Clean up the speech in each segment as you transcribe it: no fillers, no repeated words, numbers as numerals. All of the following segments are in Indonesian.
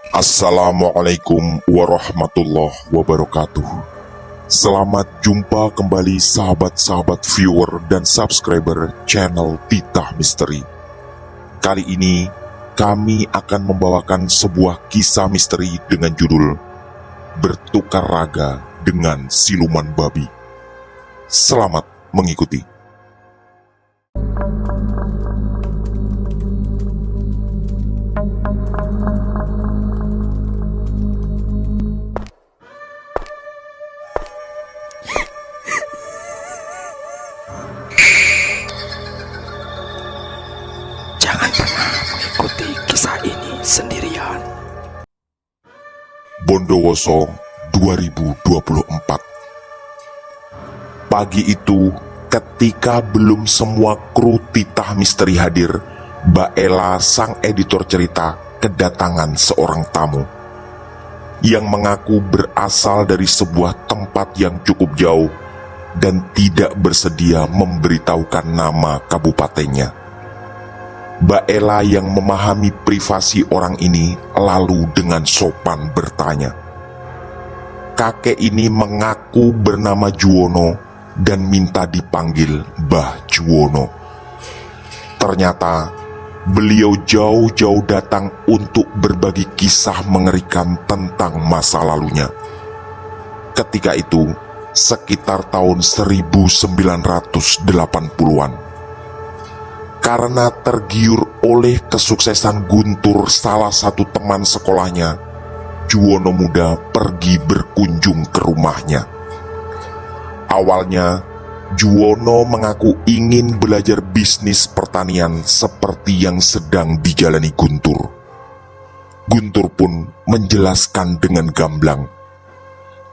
Assalamualaikum warahmatullahi wabarakatuh. Selamat jumpa kembali sahabat-sahabat viewer dan subscriber channel Titah Misteri. Kali ini kami akan membawakan sebuah kisah misteri dengan judul Bertukar Raga dengan Siluman Babi. Selamat mengikuti. Jangan pernah mengikuti kisah ini sendirian. Bondowoso 2024. Pagi itu, ketika belum semua kru Titah Misteri hadir, Mbak Ella, sang editor cerita, kedatangan seorang tamu yang mengaku berasal dari sebuah tempat yang cukup jauh dan tidak bersedia memberitahukan nama kabupatennya. Mbak Ella yang memahami privasi orang ini lalu dengan sopan bertanya. Kakek ini mengaku bernama Juwono dan minta dipanggil Mbah Juwono. Ternyata beliau jauh-jauh datang untuk berbagi kisah mengerikan tentang masa lalunya. Ketika itu sekitar tahun 1980-an. Karena tergiur oleh kesuksesan Guntur, salah satu teman sekolahnya, Juwono muda pergi berkunjung ke rumahnya. Awalnya, Juwono mengaku ingin belajar bisnis pertanian seperti yang sedang dijalani Guntur. Guntur pun menjelaskan dengan gamblang,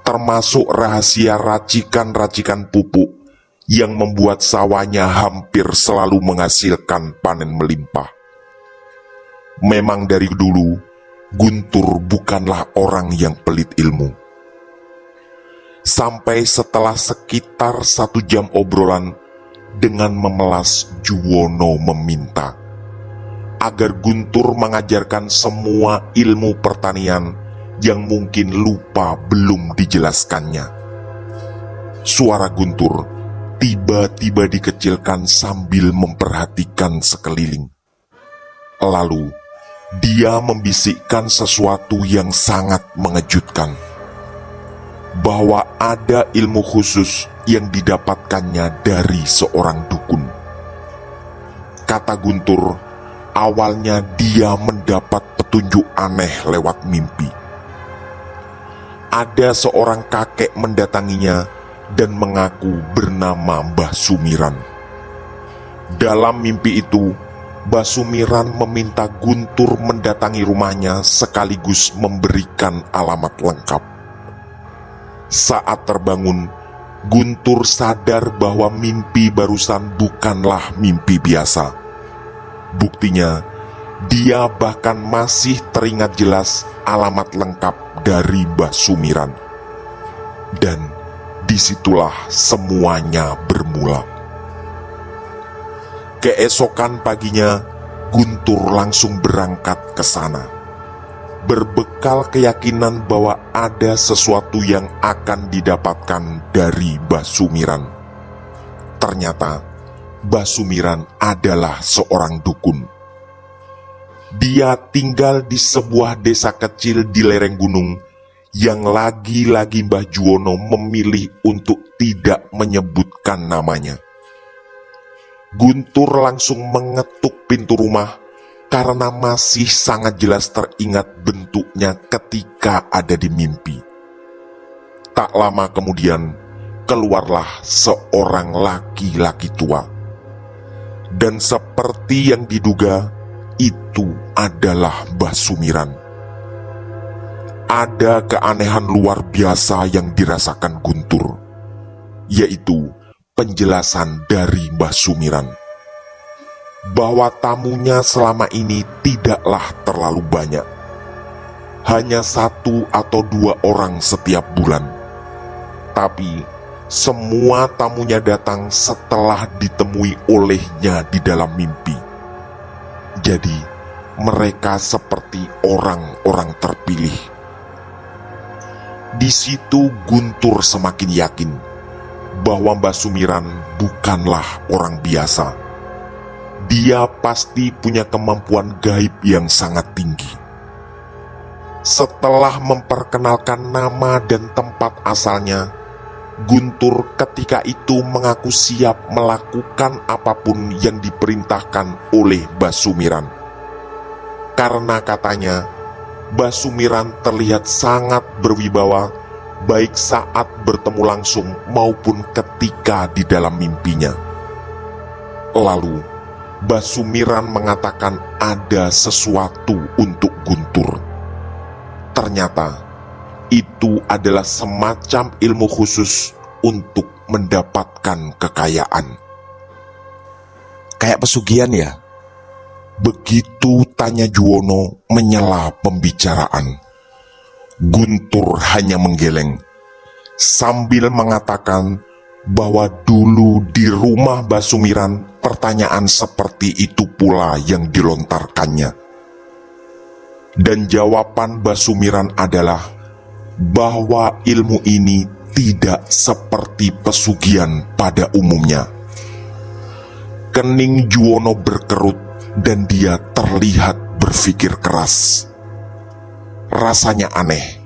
termasuk rahasia racikan-racikan pupuk yang membuat sawahnya hampir selalu menghasilkan panen melimpah. Memang dari dulu, Guntur bukanlah orang yang pelit ilmu. Sampai setelah sekitar 1 jam obrolan, dengan memelas Juwono meminta agar Guntur mengajarkan semua ilmu pertanian yang mungkin lupa belum dijelaskannya. Suara Guntur tiba-tiba dikecilkan sambil memperhatikan sekeliling. Lalu, dia membisikkan sesuatu yang sangat mengejutkan, bahwa ada ilmu khusus yang didapatkannya dari seorang dukun. Kata Guntur, awalnya dia mendapat petunjuk aneh lewat mimpi. Ada seorang kakek mendatanginya dan mengaku bernama Mbah Sumiran. Dalam mimpi itu, Mbah Sumiran meminta Guntur mendatangi rumahnya sekaligus memberikan alamat lengkap. Saat terbangun, Guntur sadar bahwa mimpi barusan bukanlah mimpi biasa. Buktinya, dia bahkan masih teringat jelas alamat lengkap dari Mbah Sumiran. Dan disitulah semuanya bermula. Keesokan paginya, Guntur langsung berangkat ke sana, berbekal keyakinan bahwa ada sesuatu yang akan didapatkan dari Mbah Sumiran. Ternyata, Mbah Sumiran adalah seorang dukun. Dia tinggal di sebuah desa kecil di lereng gunung yang lagi-lagi Mbah Juwono memilih untuk tidak menyebutkan namanya. Guntur langsung mengetuk pintu rumah karena masih sangat jelas teringat bentuknya ketika ada di mimpi. Tak lama kemudian, keluarlah seorang laki-laki tua. Dan seperti yang diduga, itu adalah Mbah Sumiran. Ada keanehan luar biasa yang dirasakan Guntur, yaitu penjelasan dari Mbah Sumiran bahwa tamunya selama ini tidaklah terlalu banyak, hanya 1 atau 2 orang setiap bulan. Tapi semua tamunya datang setelah ditemui olehnya di dalam mimpi. Jadi mereka seperti orang-orang terpilih. Di situ Guntur semakin yakin bahwa Mbah Sumiran bukanlah orang biasa. Dia pasti punya kemampuan gaib yang sangat tinggi. Setelah memperkenalkan nama dan tempat asalnya, Guntur ketika itu mengaku siap melakukan apapun yang diperintahkan oleh Mbah Sumiran. Karena katanya, Mbah Sumiran terlihat sangat berwibawa baik saat bertemu langsung maupun ketika di dalam mimpinya. Lalu, Mbah Sumiran mengatakan ada sesuatu untuk Guntur. Ternyata, itu adalah semacam ilmu khusus untuk mendapatkan kekayaan. Kayak pesugihan ya? Begitu tanya Juwono menyela pembicaraan. Guntur hanya menggeleng sambil mengatakan bahwa dulu di rumah Mbah Sumiran pertanyaan seperti itu pula yang dilontarkannya. Dan jawaban Mbah Sumiran adalah bahwa ilmu ini tidak seperti pesugihan pada umumnya. Kening Juwono berkerut dan dia terlihat berpikir keras. Rasanya aneh.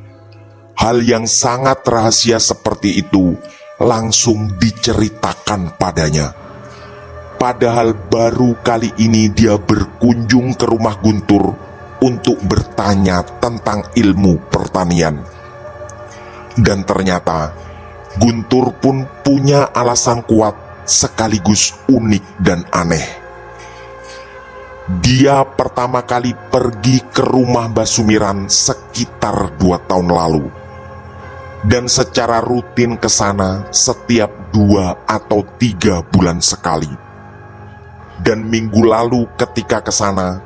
Hal yang sangat rahasia seperti itu langsung diceritakan padanya. Padahal baru kali ini dia berkunjung ke rumah Guntur untuk bertanya tentang ilmu pertanian. Dan ternyata Guntur pun punya alasan kuat sekaligus unik dan aneh. Dia pertama kali pergi ke rumah Mbah Sumiran sekitar 2 tahun lalu. Dan secara rutin ke sana setiap 2 atau 3 bulan sekali. Dan minggu lalu ketika ke sana,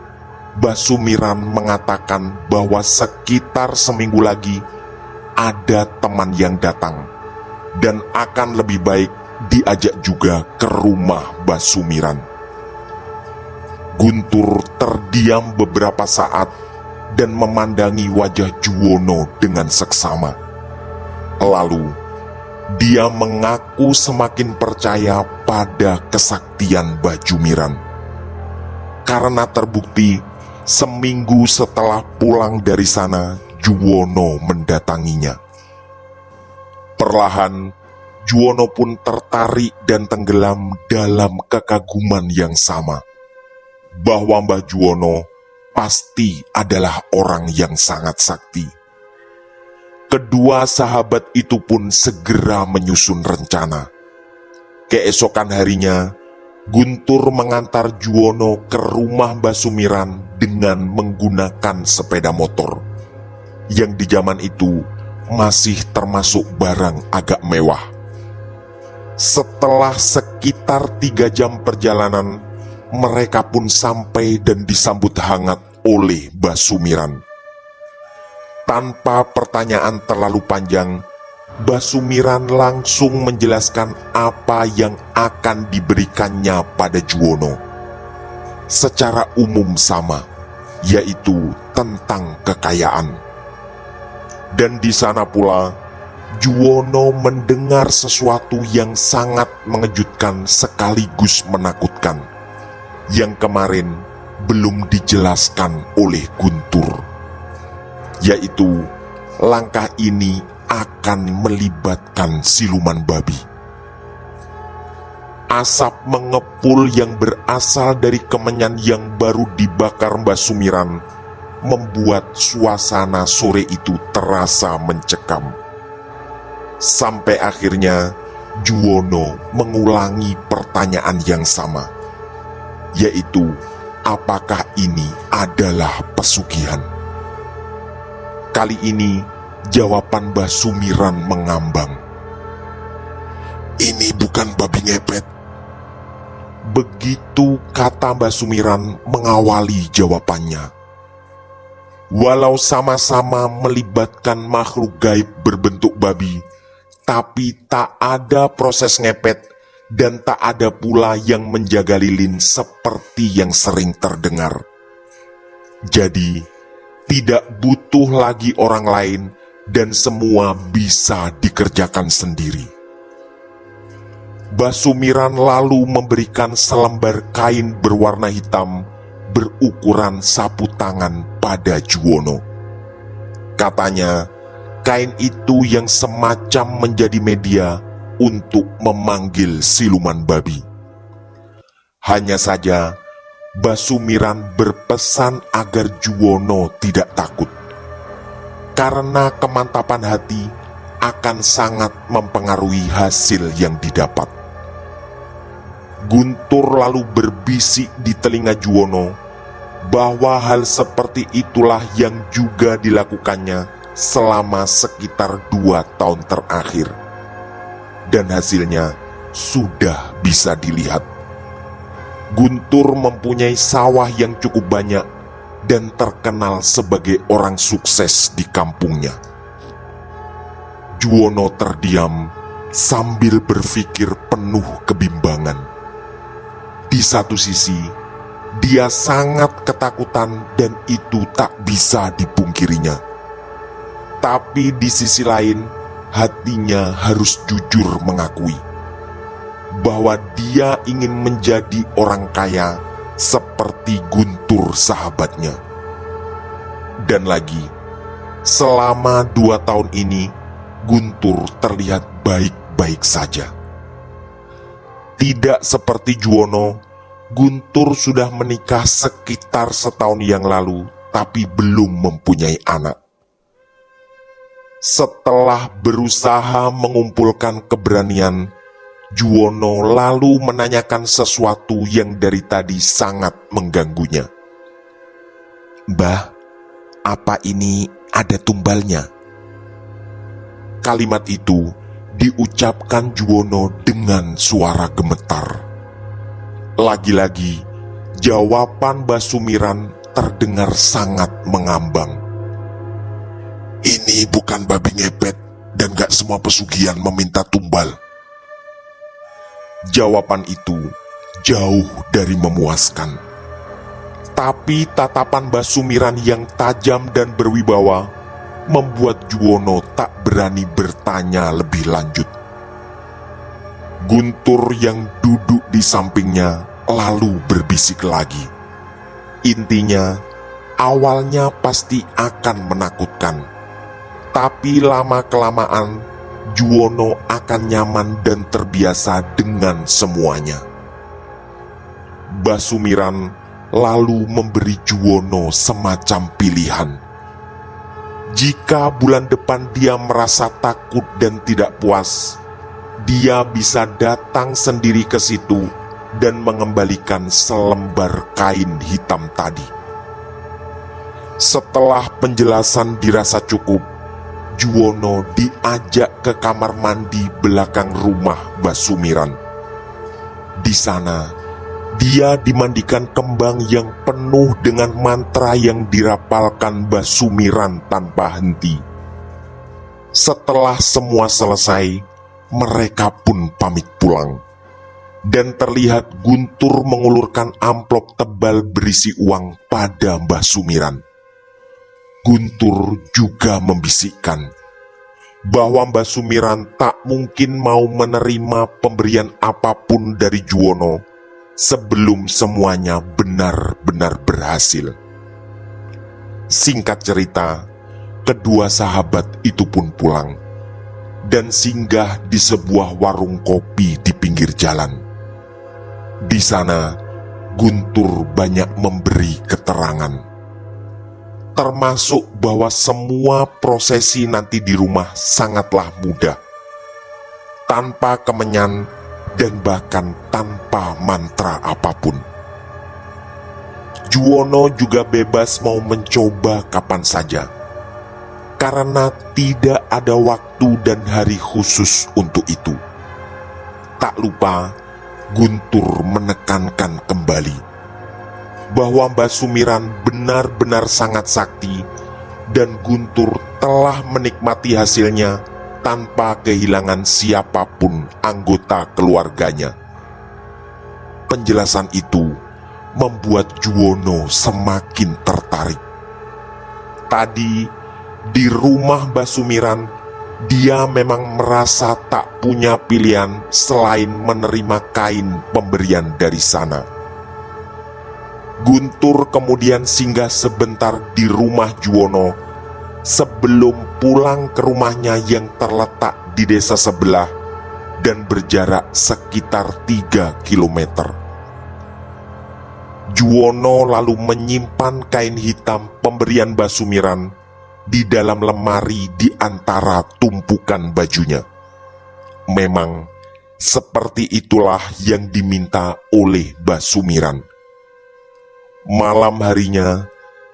Mbah Sumiran mengatakan bahwa sekitar seminggu lagi ada teman yang datang. Dan akan lebih baik diajak juga ke rumah Mbah Sumiran. Guntur terdiam beberapa saat dan memandangi wajah Juwono dengan seksama. Lalu, dia mengaku semakin percaya pada kesaktian Mbah Sumiran. Karena terbukti, seminggu setelah pulang dari sana, Juwono mendatanginya. Perlahan, Juwono pun tertarik dan tenggelam dalam kekaguman yang sama. Bahwa Mbah Juwono pasti adalah orang yang sangat sakti. Kedua sahabat itu pun segera menyusun rencana. Keesokan harinya, Guntur mengantar Juwono ke rumah Mbah Sumiran dengan menggunakan sepeda motor, yang di zaman itu masih termasuk barang agak mewah. Setelah sekitar 3 jam perjalanan, mereka pun sampai dan disambut hangat oleh Mbah Sumiran. Tanpa pertanyaan terlalu panjang, Mbah Sumiran langsung menjelaskan apa yang akan diberikannya pada Juwono. Secara umum sama, yaitu tentang kekayaan. Dan di sana pula, Juwono mendengar sesuatu yang sangat mengejutkan sekaligus menakutkan, yang kemarin belum dijelaskan oleh Guntur, yaitu langkah ini akan melibatkan siluman babi. Asap mengepul yang berasal dari kemenyan yang baru dibakar Mbah Sumiran membuat suasana sore itu terasa mencekam. Sampai akhirnya Juwono mengulangi pertanyaan yang sama, yaitu apakah ini adalah pesugihan. Kali ini jawaban Mbah Sumiran mengambang. Ini bukan babi ngepet. Begitu kata Mbah Sumiran mengawali jawabannya. Walau sama-sama melibatkan makhluk gaib berbentuk babi, tapi tak ada proses ngepet dan tak ada pula yang menjaga lilin seperti yang sering terdengar. Jadi, tidak butuh lagi orang lain dan semua bisa dikerjakan sendiri. Basumiran lalu memberikan selembar kain berwarna hitam berukuran sapu tangan pada Juwono. Katanya, kain itu yang semacam menjadi media untuk memanggil siluman babi. Hanya saja, Basumiran berpesan agar Juwono tidak takut, karena kemantapan hati akan sangat mempengaruhi hasil yang didapat. Guntur lalu berbisik di telinga Juwono bahwa hal seperti itulah yang juga dilakukannya selama sekitar 2 tahun terakhir. Dan hasilnya sudah bisa dilihat. Guntur mempunyai sawah yang cukup banyak dan terkenal sebagai orang sukses di kampungnya. Juwono terdiam sambil berpikir penuh kebimbangan. Di satu sisi, dia sangat ketakutan dan itu tak bisa dipungkirinya. Tapi di sisi lain, hatinya harus jujur mengakui bahwa dia ingin menjadi orang kaya seperti Guntur sahabatnya. Dan lagi, selama 2 tahun ini, Guntur terlihat baik-baik saja. Tidak seperti Juwono, Guntur sudah menikah sekitar setahun yang lalu, tapi belum mempunyai anak. Setelah berusaha mengumpulkan keberanian, Juwono lalu menanyakan sesuatu yang dari tadi sangat mengganggunya. "Mbah, apa ini ada tumbalnya?" Kalimat itu diucapkan Juwono dengan suara gemetar. Lagi-lagi, jawaban Basumiran terdengar sangat mengambang. "Ini bukan babi ngepet dan gak semua pesugihan meminta tumbal." Jawaban itu jauh dari memuaskan. Tapi tatapan Basumiran yang tajam dan berwibawa membuat Juwono tak berani bertanya lebih lanjut. Guntur yang duduk di sampingnya lalu berbisik lagi. Intinya, awalnya pasti akan menakutkan, tapi lama-kelamaan Juwono akan nyaman dan terbiasa dengan semuanya. Basumiran lalu memberi Juwono semacam pilihan. Jika bulan depan dia merasa takut dan tidak puas, dia bisa datang sendiri ke situ dan mengembalikan selembar kain hitam tadi. Setelah penjelasan dirasa cukup, Juwono diajak ke kamar mandi belakang rumah Basumiran. Di sana, dia dimandikan kembang yang penuh dengan mantra yang dirapalkan Basumiran tanpa henti. Setelah semua selesai, mereka pun pamit pulang. Dan terlihat Guntur mengulurkan amplop tebal berisi uang pada Basumiran. Guntur juga membisikkan bahwa Basumiran tak mungkin mau menerima pemberian apapun dari Juwono sebelum semuanya benar-benar berhasil. Singkat cerita, kedua sahabat itu pun pulang dan singgah di sebuah warung kopi di pinggir jalan. Di sana, Guntur banyak memberi keterangan, termasuk bahwa semua prosesi nanti di rumah sangatlah mudah, tanpa kemenyan dan bahkan tanpa mantra apapun. Juwono juga bebas mau mencoba kapan saja, karena tidak ada waktu dan hari khusus untuk itu. Tak lupa, Guntur menekankan kembali bahwa Basumiran benar-benar sangat sakti dan Guntur telah menikmati hasilnya tanpa kehilangan siapapun anggota keluarganya. Penjelasan itu membuat Juwono semakin tertarik. Tadi di rumah Mbah Sumiran, dia memang merasa tak punya pilihan selain menerima kain pemberian dari sana. Guntur kemudian singgah sebentar di rumah Juwono sebelum pulang ke rumahnya yang terletak di desa sebelah dan berjarak sekitar 3 kilometer. Juwono lalu menyimpan kain hitam pemberian Mbah Sumiran di dalam lemari di antara tumpukan bajunya. Memang seperti itulah yang diminta oleh Mbah Sumiran. Malam harinya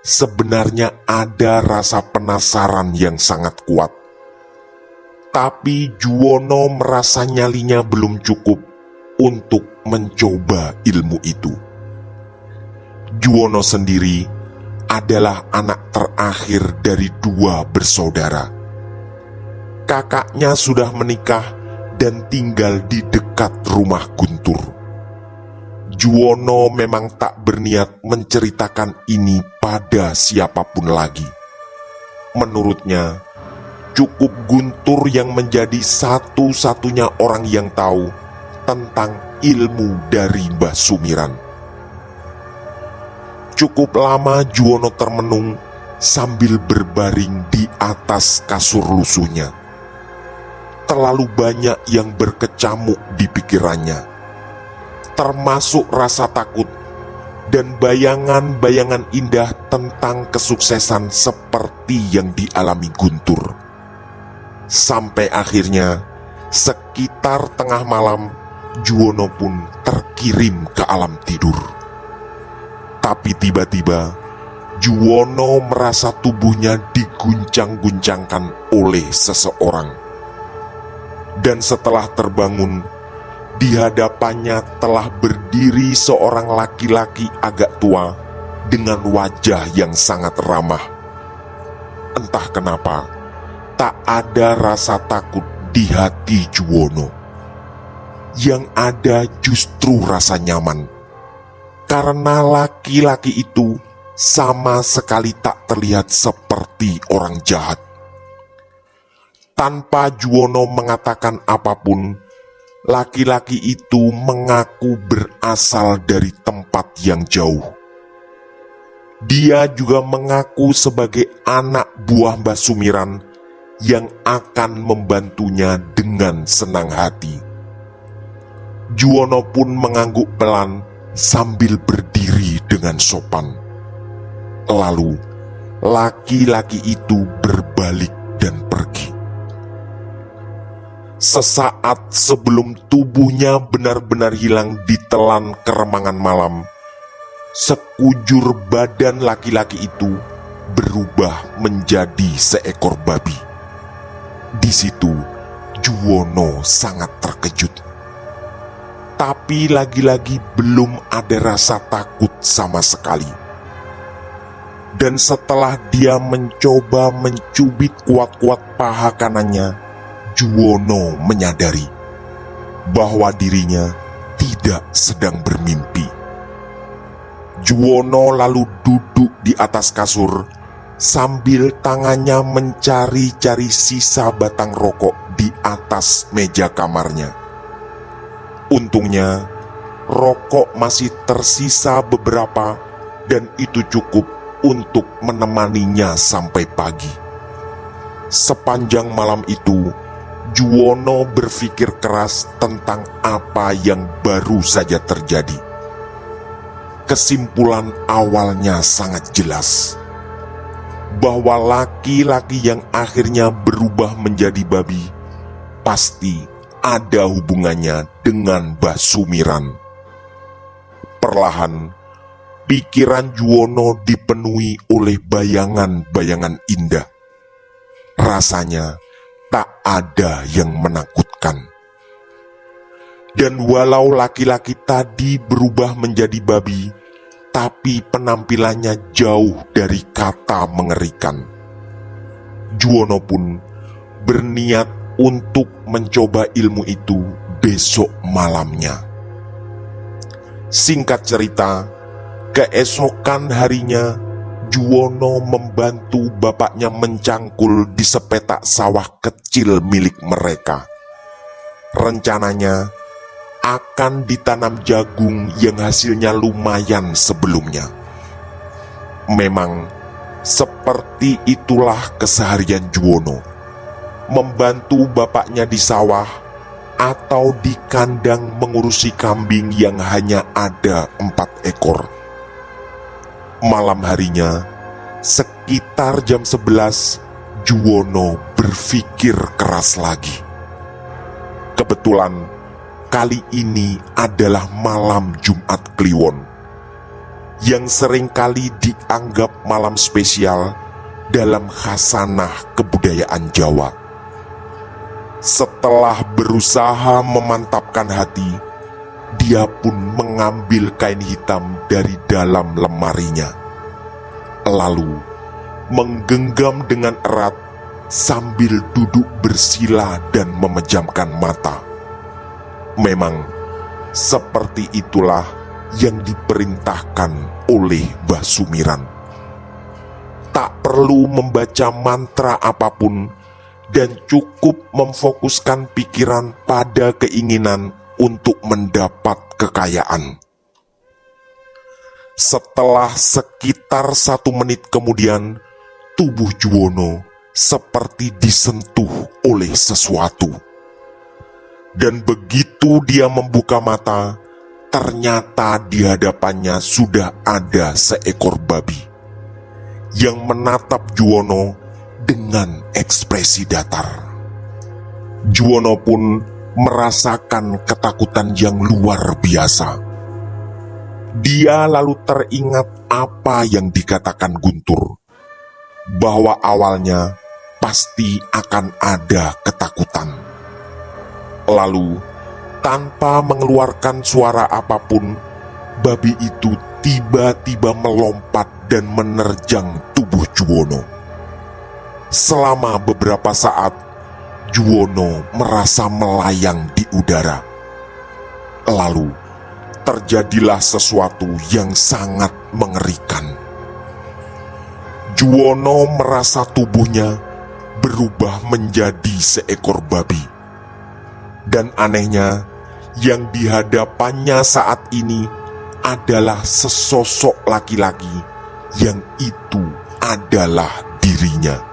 sebenarnya ada rasa penasaran yang sangat kuat. Tapi Juwono merasa nyalinya belum cukup untuk mencoba ilmu itu. Juwono sendiri adalah anak terakhir dari 2 bersaudara. Kakaknya sudah menikah dan tinggal di dekat rumah Guntur. Juwono memang tak berniat menceritakan ini pada siapapun lagi. Menurutnya, cukup Guntur yang menjadi satu-satunya orang yang tahu tentang ilmu dari Mbah Sumiran. Cukup lama Juwono termenung sambil berbaring di atas kasur lusuhnya. Terlalu banyak yang berkecamuk di pikirannya, termasuk rasa takut dan bayangan-bayangan indah tentang kesuksesan seperti yang dialami Guntur. Sampai akhirnya, sekitar tengah malam, Juwono pun terkirim ke alam tidur. Tapi tiba-tiba, Juwono merasa tubuhnya diguncang-guncangkan oleh seseorang. Dan setelah terbangun, di hadapannya telah berdiri seorang laki-laki agak tua dengan wajah yang sangat ramah. Entah kenapa, tak ada rasa takut di hati Juwono. Yang ada justru rasa nyaman. Karena laki-laki itu sama sekali tak terlihat seperti orang jahat. Tanpa Juwono mengatakan apapun, laki-laki itu mengaku berasal dari tempat yang jauh. Dia juga mengaku sebagai anak buah Mbah Sumiran yang akan membantunya dengan senang hati. Juwono pun mengangguk pelan sambil berdiri dengan sopan. Lalu, laki-laki itu berbalik dan pergi. Sesaat sebelum tubuhnya benar-benar hilang ditelan keremangan malam, sekujur badan laki-laki itu berubah menjadi seekor babi. Di situ, Juwono sangat terkejut. Tapi lagi-lagi belum ada rasa takut sama sekali. Dan setelah dia mencoba mencubit kuat-kuat paha kanannya, Juwono menyadari bahwa dirinya tidak sedang bermimpi. Juwono lalu duduk di atas kasur sambil tangannya mencari-cari sisa batang rokok di atas meja kamarnya. Untungnya, rokok masih tersisa beberapa dan itu cukup untuk menemaninya sampai pagi. Sepanjang malam itu, Juwono berpikir keras tentang apa yang baru saja terjadi. Kesimpulan awalnya sangat jelas, bahwa laki-laki yang akhirnya berubah menjadi babi pasti ada hubungannya dengan Mbah Sumiran. Perlahan, pikiran Juwono dipenuhi oleh bayangan-bayangan indah. Rasanya tak ada yang menakutkan. Dan walau laki-laki tadi berubah menjadi babi, tapi penampilannya jauh dari kata mengerikan. Juwono pun berniat untuk mencoba ilmu itu besok malamnya. Singkat cerita, Keesokan harinya, Juwono membantu bapaknya mencangkul di sepetak sawah kecil milik mereka. Rencananya akan ditanam jagung yang hasilnya lumayan sebelumnya. Memang seperti itulah keseharian Juwono, membantu bapaknya di sawah atau di kandang mengurusi kambing yang hanya ada 4 ekor. Malam harinya, sekitar jam 11, Juwono berpikir keras lagi. Kebetulan, kali ini adalah malam Jumat Kliwon, yang seringkali dianggap malam spesial dalam khasanah kebudayaan Jawa. Setelah berusaha memantapkan hati, dia pun mengambil kain hitam dari dalam lemarinya, lalu menggenggam dengan erat sambil duduk bersila dan memejamkan mata. Memang seperti itulah yang diperintahkan oleh Mbah Sumiran. Tak perlu membaca mantra apapun dan cukup memfokuskan pikiran pada keinginan untuk mendapat kekayaan. Setelah sekitar 1 menit kemudian, tubuh Juwono seperti disentuh oleh sesuatu. Dan begitu dia membuka mata, ternyata di hadapannya sudah ada seekor babi yang menatap Juwono dengan ekspresi datar. Juwono pun merasakan ketakutan yang luar biasa. Dia lalu teringat apa yang dikatakan Guntur, bahwa awalnya pasti akan ada ketakutan. Lalu, tanpa mengeluarkan suara apapun, babi itu tiba-tiba melompat dan menerjang tubuh Juwono. Selama beberapa saat, Juwono merasa melayang di udara. Lalu, terjadilah sesuatu yang sangat mengerikan. Juwono merasa tubuhnya berubah menjadi seekor babi. Dan anehnya, yang di hadapannya saat ini adalah sesosok laki-laki yang itu adalah dirinya.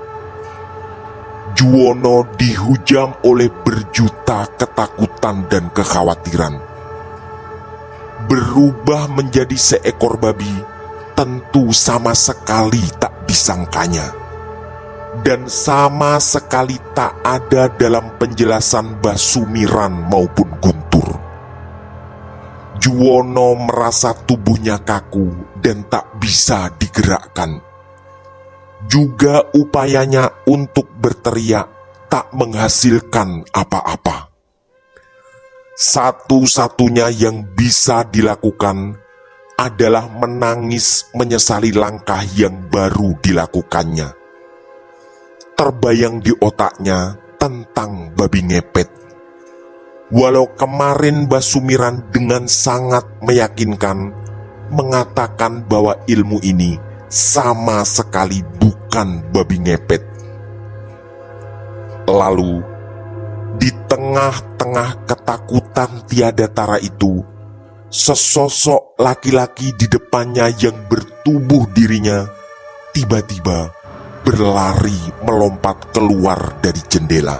Juwono dihujam oleh berjuta ketakutan dan kekhawatiran. Berubah menjadi seekor babi tentu sama sekali tak disangkanya. Dan sama sekali tak ada dalam penjelasan Mbah Sumiran maupun Guntur. Juwono merasa tubuhnya kaku dan tak bisa digerakkan. Juga upayanya untuk berteriak tak menghasilkan apa-apa. Satu-satunya yang bisa dilakukan adalah menangis menyesali langkah yang baru dilakukannya. Terbayang di otaknya tentang babi ngepet. Walau kemarin Mbah Sumiran dengan sangat meyakinkan mengatakan bahwa ilmu ini sama sekali bukan babi ngepet. Lalu, di tengah-tengah ketakutan tiada tara itu, sesosok laki-laki di depannya yang bertubuh dirinya tiba-tiba berlari melompat keluar dari jendela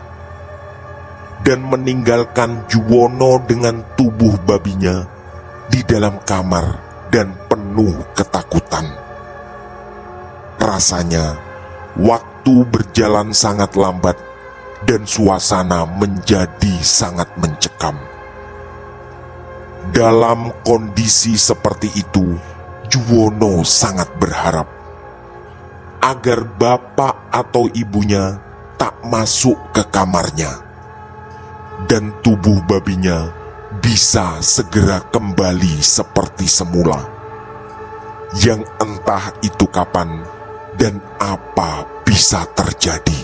dan meninggalkan Juwono dengan tubuh babinya di dalam kamar dan penuh ketakutan. Rasanya waktu berjalan sangat lambat dan suasana menjadi sangat mencekam. Dalam kondisi seperti itu, Juwono sangat berharap agar bapak atau ibunya tak masuk ke kamarnya dan tubuh babinya bisa segera kembali seperti semula. Yang entah itu kapan dan apa bisa terjadi.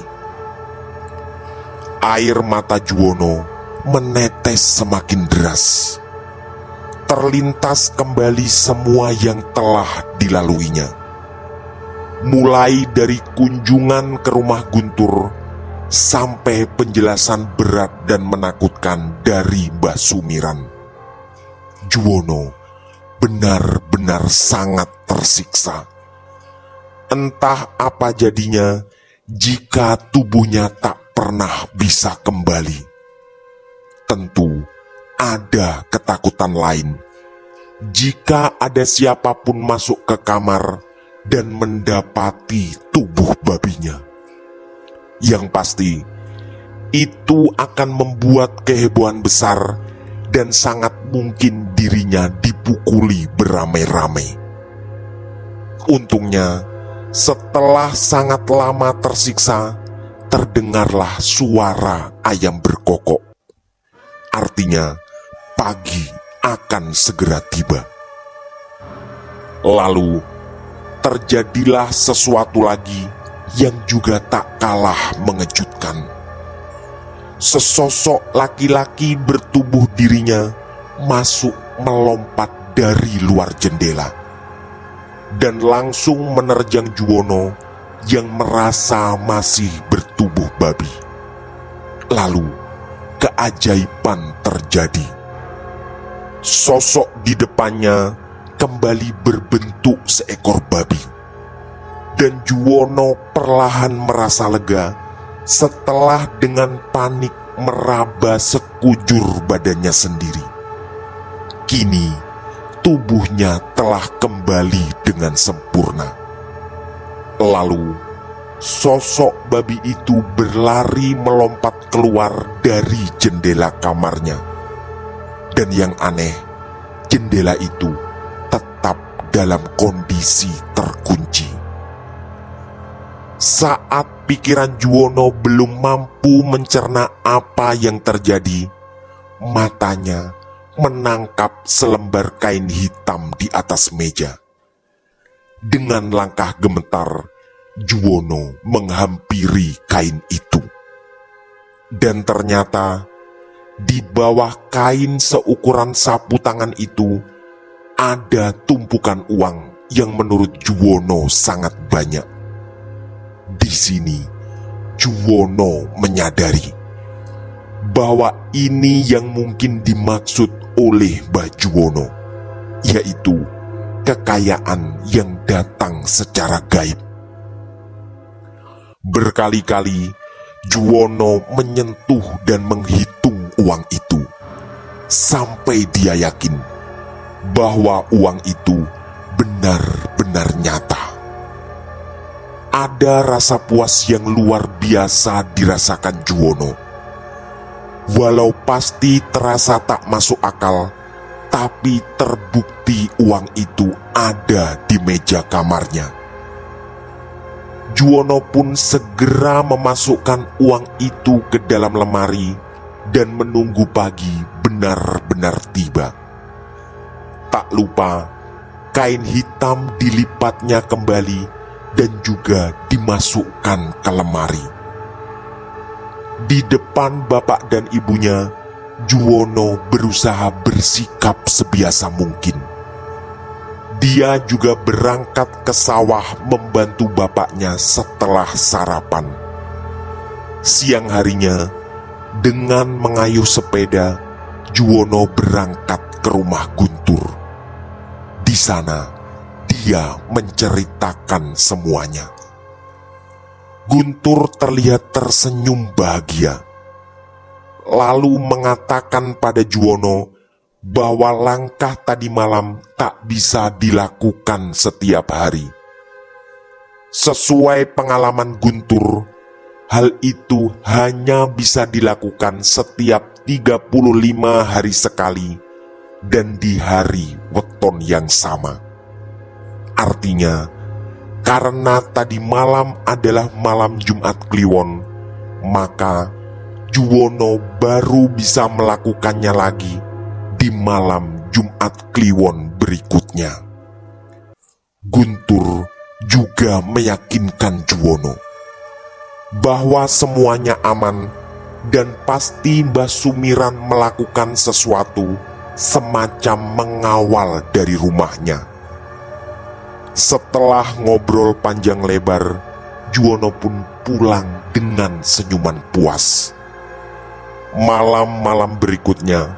Air mata Juwono menetes semakin deras. terlintas kembali semua yang telah dilaluinya. Mulai dari kunjungan ke rumah Guntur sampai penjelasan berat dan menakutkan dari Mbah Sumiran. Juwono benar-benar sangat tersiksa. Entah apa jadinya jika tubuhnya tak pernah bisa kembali. Tentu ada ketakutan lain. Jika ada siapapun masuk ke kamar dan mendapati tubuh babinya. Yang pasti, itu akan membuat kehebohan besar dan sangat mungkin dirinya dipukuli beramai-ramai. Untungnya, setelah sangat lama tersiksa, terdengarlah suara ayam berkokok. Artinya, pagi akan segera tiba. Lalu, terjadilah sesuatu lagi yang juga tak kalah mengejutkan. Sesosok laki-laki bertubuh dirinya masuk melompat dari luar jendela dan langsung menerjang Juwono yang merasa masih bertubuh babi. Lalu keajaiban terjadi. Sosok di depannya kembali berbentuk seekor babi, dan Juwono perlahan merasa lega setelah dengan panik meraba sekujur badannya sendiri. Kini tubuhnya telah kembali dengan sempurna. Lalu sosok babi itu berlari melompat keluar dari jendela kamarnya. Dan yang aneh, jendela itu tetap dalam kondisi terkunci. Saat pikiran Juwono belum mampu mencerna apa yang terjadi, matanya menangkap selembar kain hitam di atas meja. Dengan langkah gemetar, Juwono menghampiri kain itu. Dan ternyata, di bawah kain seukuran sapu tangan itu, ada tumpukan uang yang menurut Juwono sangat banyak. Di sini, Juwono menyadari bahwa ini yang mungkin dimaksud oleh Mbah Juwono, yaitu kekayaan yang datang secara gaib. Berkali-kali Juwono menyentuh dan menghitung uang itu, sampai dia yakin bahwa uang itu benar-benar nyata. Ada rasa puas yang luar biasa dirasakan Juwono. Walau pasti terasa tak masuk akal, tapi terbukti uang itu ada di meja kamarnya. Juwono pun segera memasukkan uang itu ke dalam lemari dan menunggu pagi benar-benar tiba. Tak lupa, kain hitam dilipatnya kembali dan juga dimasukkan ke lemari. Di depan bapak dan ibunya, Juwono berusaha bersikap sebiasa mungkin. Dia juga berangkat ke sawah membantu bapaknya setelah sarapan. Siang harinya, dengan mengayuh sepeda, Juwono berangkat ke rumah Guntur. Di sana, dia menceritakan semuanya. Guntur terlihat tersenyum bahagia, lalu mengatakan pada Juwono bahwa langkah tadi malam tak bisa dilakukan setiap hari. Sesuai pengalaman Guntur, hal itu hanya bisa dilakukan setiap 35 hari sekali dan di hari weton yang sama. Artinya, karena tadi malam adalah malam Jumat Kliwon, maka Juwono baru bisa melakukannya lagi di malam Jumat Kliwon berikutnya. Guntur juga meyakinkan Juwono bahwa semuanya aman dan pasti Mbah Sumiran melakukan sesuatu semacam mengawal dari rumahnya. Setelah ngobrol panjang lebar, Juwono pun pulang dengan senyuman puas. Malam-malam berikutnya,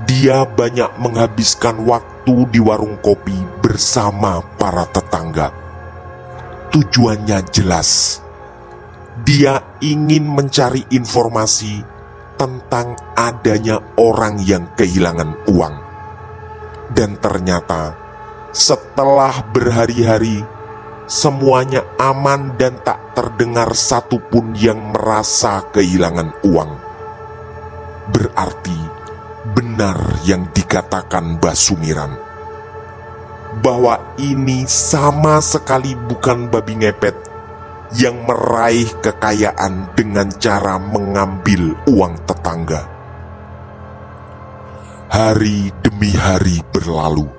dia banyak menghabiskan waktu di warung kopi bersama para tetangga. Tujuannya jelas. Dia ingin mencari informasi tentang adanya orang yang kehilangan uang. Dan ternyata setelah berhari-hari, semuanya aman dan tak terdengar satupun yang merasa kehilangan uang. Berarti benar yang dikatakan Mbah Sumiran, bahwa ini sama sekali bukan babi ngepet yang meraih kekayaan dengan cara mengambil uang tetangga. Hari demi hari berlalu,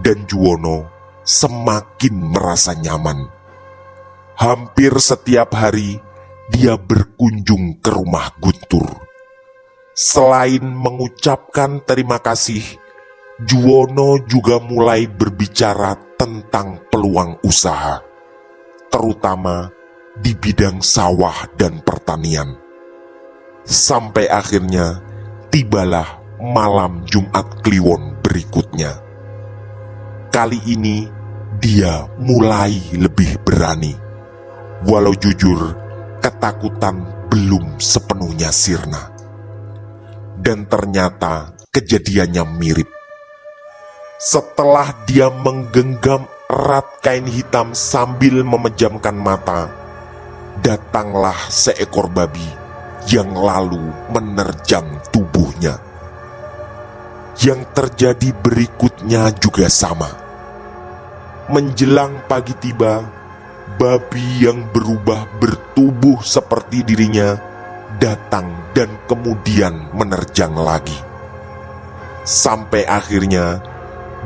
dan Juwono semakin merasa nyaman. Hampir setiap hari dia berkunjung ke rumah Guntur. Selain mengucapkan terima kasih, Juwono juga mulai berbicara tentang peluang usaha, terutama di bidang sawah dan pertanian. Sampai akhirnya tibalah malam Jumat Kliwon berikutnya. Kali ini dia mulai lebih berani, walau jujur ketakutan belum sepenuhnya sirna. Dan ternyata kejadiannya mirip. Setelah dia menggenggam erat kain hitam sambil memejamkan mata, datanglah seekor babi yang lalu menerjang tubuhnya. Yang terjadi berikutnya juga sama. Menjelang pagi tiba, babi yang berubah bertubuh seperti dirinya datang dan kemudian menerjang lagi. Sampai akhirnya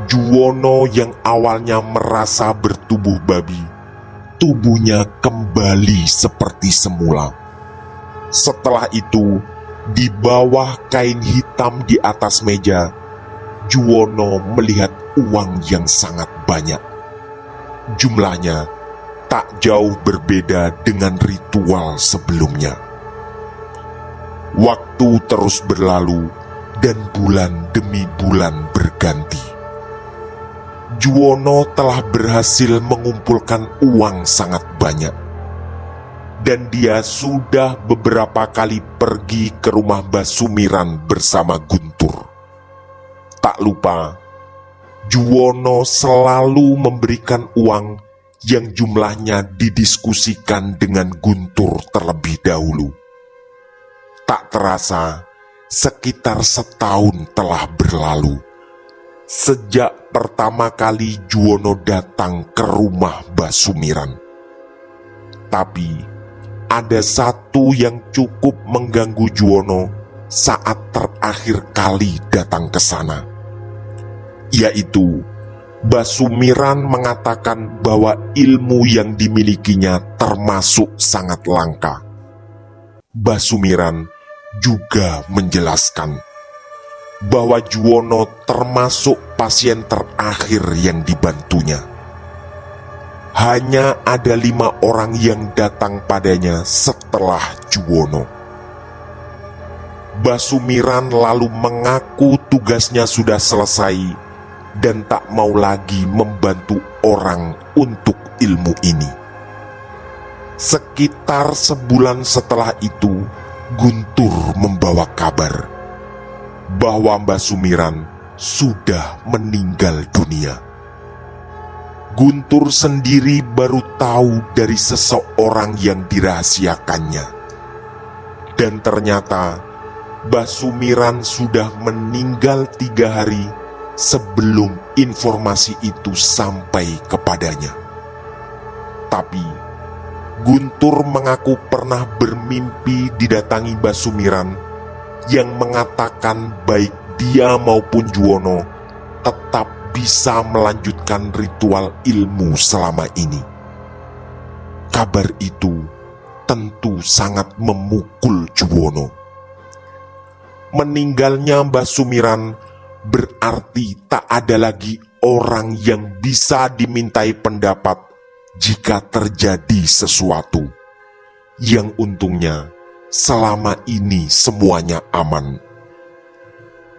Juwono yang awalnya merasa bertubuh babi, tubuhnya kembali seperti semula. Setelah itu, di bawah kain hitam di atas meja, Juwono melihat uang yang sangat banyak. Jumlahnya tak jauh berbeda dengan ritual sebelumnya. Waktu terus berlalu dan bulan demi bulan berganti. Juwono telah berhasil mengumpulkan uang sangat banyak. Dan dia sudah beberapa kali pergi ke rumah Mbah Sumiran bersama Guntur. Tak lupa, Juwono selalu memberikan uang yang jumlahnya didiskusikan dengan Guntur terlebih dahulu. Tak terasa, sekitar setahun telah berlalu sejak pertama kali Juwono datang ke rumah Mbah Sumiran. Tapi ada satu yang cukup mengganggu Juwono saat terakhir kali datang ke sana, yaitu Mbah Sumiran mengatakan bahwa ilmu yang dimilikinya termasuk sangat langka. Mbah Sumiran juga menjelaskan bahwa Juwono termasuk pasien terakhir yang dibantunya. Hanya ada 5 orang yang datang padanya setelah Juwono. Mbah Sumiran lalu mengaku tugasnya sudah selesai dan tak mau lagi membantu orang untuk ilmu ini. Sekitar sebulan setelah itu, Guntur membawa kabar bahwa Mbah Sumiran sudah meninggal dunia. Guntur sendiri baru tahu dari seseorang yang dirahasiakannya. Dan ternyata Mbah Sumiran sudah meninggal 3 hari sebelum informasi itu sampai kepadanya. Tapi Guntur mengaku pernah bermimpi didatangi Mbah Sumiran yang mengatakan baik dia maupun Juwono tetap bisa melanjutkan ritual ilmu selama ini. Kabar itu tentu sangat memukul Juwono. Meninggalnya Mbah Sumiran berarti tak ada lagi orang yang bisa dimintai pendapat jika terjadi sesuatu. Yang untungnya selama ini semuanya aman.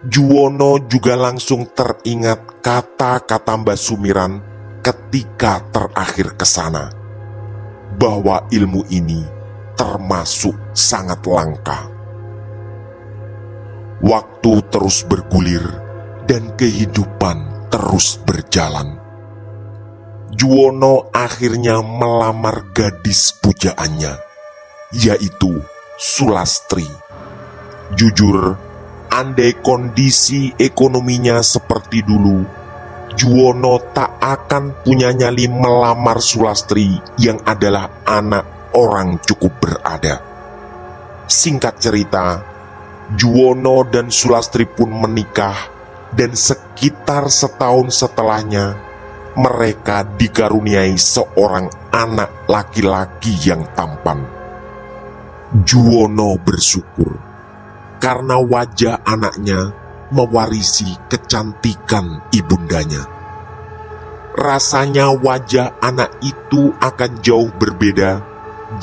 Juwono juga langsung teringat kata-kata Mbah Sumiran ketika terakhir ke sana, bahwa ilmu ini termasuk sangat langka. Waktu terus bergulir dan kehidupan terus berjalan. Juwono akhirnya melamar gadis pujaannya, yaitu Sulastri. Jujur, andai kondisi ekonominya seperti dulu, Juwono tak akan punya nyali melamar Sulastri yang adalah anak orang cukup berada. Singkat cerita, Juwono dan Sulastri pun menikah, dan sekitar setahun setelahnya mereka dikaruniai seorang anak laki-laki yang tampan. Juwono bersyukur karena wajah anaknya mewarisi kecantikan ibundanya. Rasanya wajah anak itu akan jauh berbeda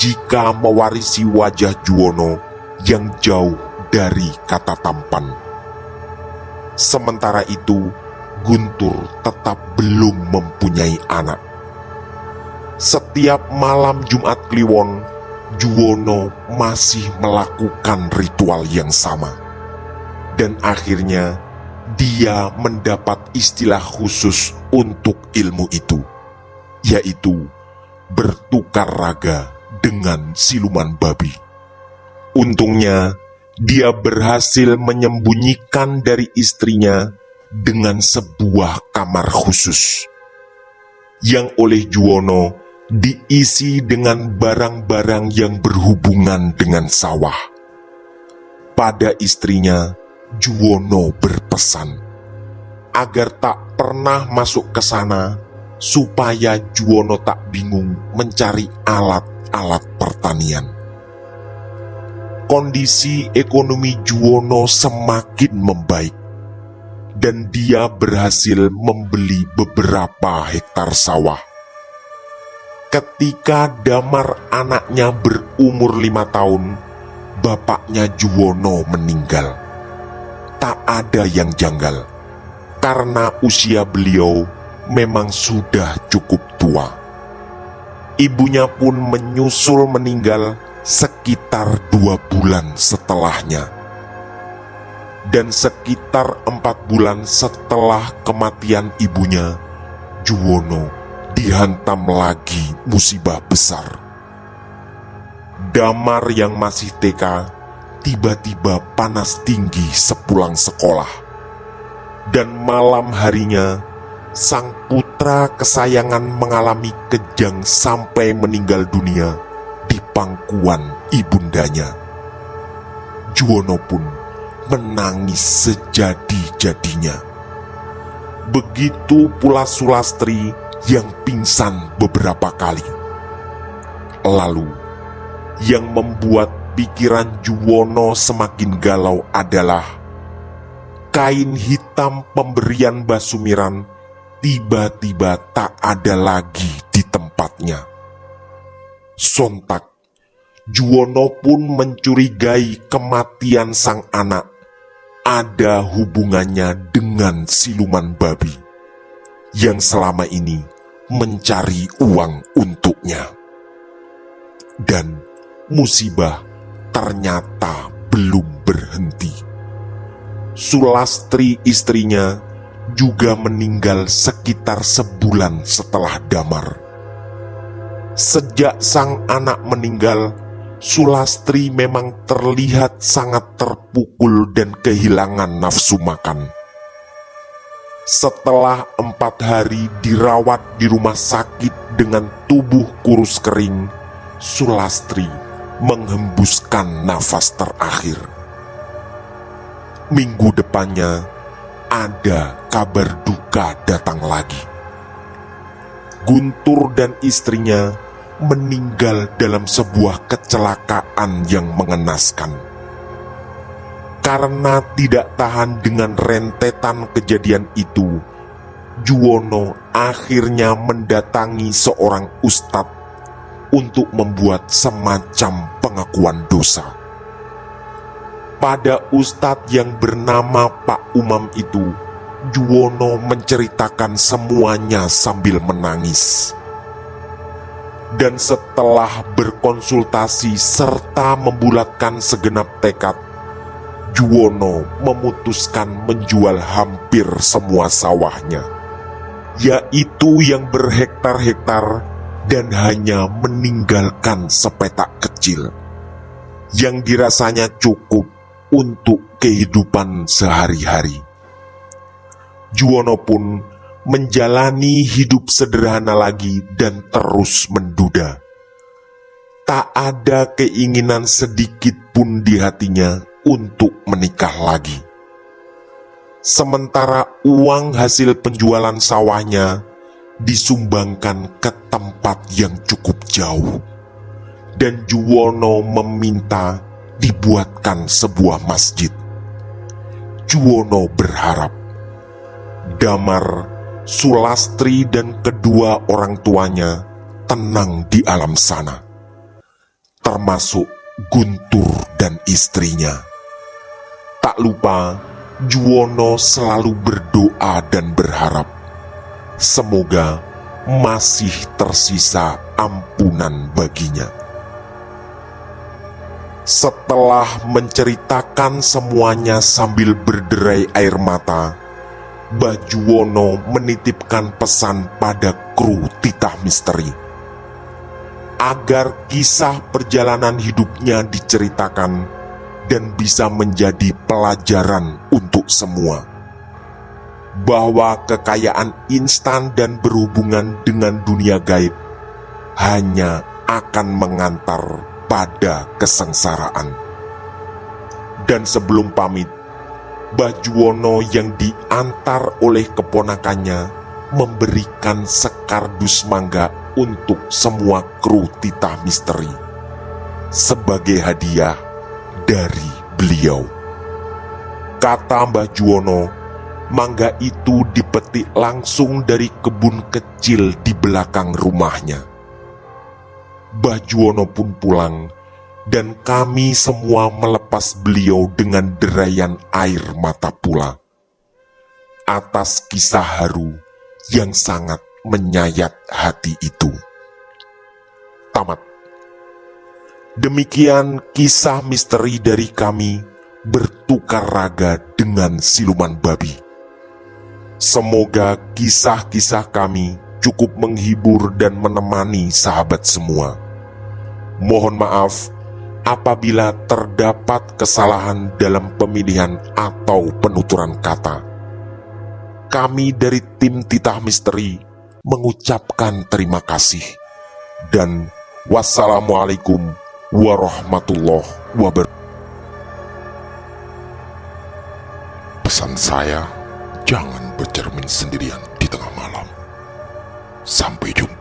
jika mewarisi wajah Juwono yang jauh dari kata tampan. Sementara itu, Guntur tetap belum mempunyai anak. Setiap malam Jumat Kliwon, Juwono masih melakukan ritual yang sama. Dan akhirnya, dia mendapat istilah khusus untuk ilmu itu, yaitu bertukar raga dengan siluman babi. Untungnya, dia berhasil menyembunyikan dari istrinya dengan sebuah kamar khusus, yang oleh Juwono diisi dengan barang-barang yang berhubungan dengan sawah. Pada istrinya, Juwono berpesan agar tak pernah masuk ke sana, supaya Juwono tak bingung mencari alat-alat pertanian. Kondisi ekonomi Juwono semakin membaik, dan dia berhasil membeli beberapa hektar sawah. Ketika Damar anaknya berumur 5 tahun, bapaknya Juwono meninggal. Tak ada yang janggal, karena usia beliau memang sudah cukup tua. Ibunya pun menyusul meninggal sekitar 2 bulan setelahnya. Dan sekitar 4 bulan setelah kematian ibunya, Juwono dihantam lagi musibah besar. Damar yang masih TK tiba-tiba panas tinggi sepulang sekolah. Dan malam harinya, sang putra kesayangan mengalami kejang sampai meninggal dunia di pangkuan ibundanya. Juwono pun menangis sejadi-jadinya. Begitu pula Sulastri yang pingsan beberapa kali. Lalu, yang membuat pikiran Juwono semakin galau adalah kain hitam pemberian Mbah Sumiran tiba-tiba tak ada lagi di tempatnya. Sontak, Juwono pun mencurigai kematian sang anak ada hubungannya dengan siluman babi yang selama ini mencari uang untuknya. Dan musibah ternyata belum berhenti. Sulastri istrinya juga meninggal sekitar sebulan setelah Damar. Sejak sang anak meninggal, Sulastri memang terlihat sangat terpukul dan kehilangan nafsu makan. Setelah 4 hari dirawat di rumah sakit dengan tubuh kurus kering, Sulastri menghembuskan nafas terakhir. Minggu depannya, ada kabar duka datang lagi. Guntur dan istrinya meninggal dalam sebuah kecelakaan yang mengenaskan. Karena tidak tahan dengan rentetan kejadian itu, Juwono akhirnya mendatangi seorang ustadz untuk membuat semacam pengakuan dosa. Pada ustadz yang bernama Pak Umam itu, Juwono menceritakan semuanya sambil menangis. Dan setelah berkonsultasi serta membulatkan segenap tekad, Juwono memutuskan menjual hampir semua sawahnya, yaitu yang berhektar-hektar, dan hanya meninggalkan sepetak kecil yang dirasanya cukup untuk kehidupan sehari-hari. Juwono pun menjalani hidup sederhana lagi dan terus menduda. Tak ada keinginan sedikit pun di hatinya untuk menikah lagi. Sementara uang hasil penjualan sawahnya disumbangkan ke tempat yang cukup jauh, dan Juwono meminta dibuatkan sebuah masjid. Juwono berharap Damar, Sulastri, dan kedua orang tuanya tenang di alam sana, termasuk Guntur dan istrinya. Tak lupa, Juwono selalu berdoa dan berharap semoga masih tersisa ampunan baginya. Setelah menceritakan semuanya sambil berderai air mata, Mbah Juwono menitipkan pesan pada kru Titah Misteri agar kisah perjalanan hidupnya diceritakan dan bisa menjadi pelajaran untuk semua, bahwa kekayaan instan dan berhubungan dengan dunia gaib hanya akan mengantar pada kesengsaraan. Dan sebelum pamit, Mbah Juwono yang diantar oleh keponakannya memberikan sekardus mangga untuk semua kru Titah Misteri sebagai hadiah dari beliau. Kata Mbah Juwono, mangga itu dipetik langsung dari kebun kecil di belakang rumahnya. Mbah Juwono pun pulang, dan kami semua melepas beliau dengan derayan air mata pula atas kisah haru yang sangat menyayat hati itu. Tamat. Demikian kisah misteri dari kami bertukar raga dengan siluman babi. Semoga kisah-kisah kami cukup menghibur dan menemani sahabat semua. Mohon maaf apabila terdapat kesalahan dalam pemilihan atau penuturan kata. Kami dari tim Titah Misteri mengucapkan terima kasih. Dan wassalamualaikum warahmatullahi wabarakatuh. Pesan saya, jangan bercermin sendirian di tengah malam. Sampai jumpa.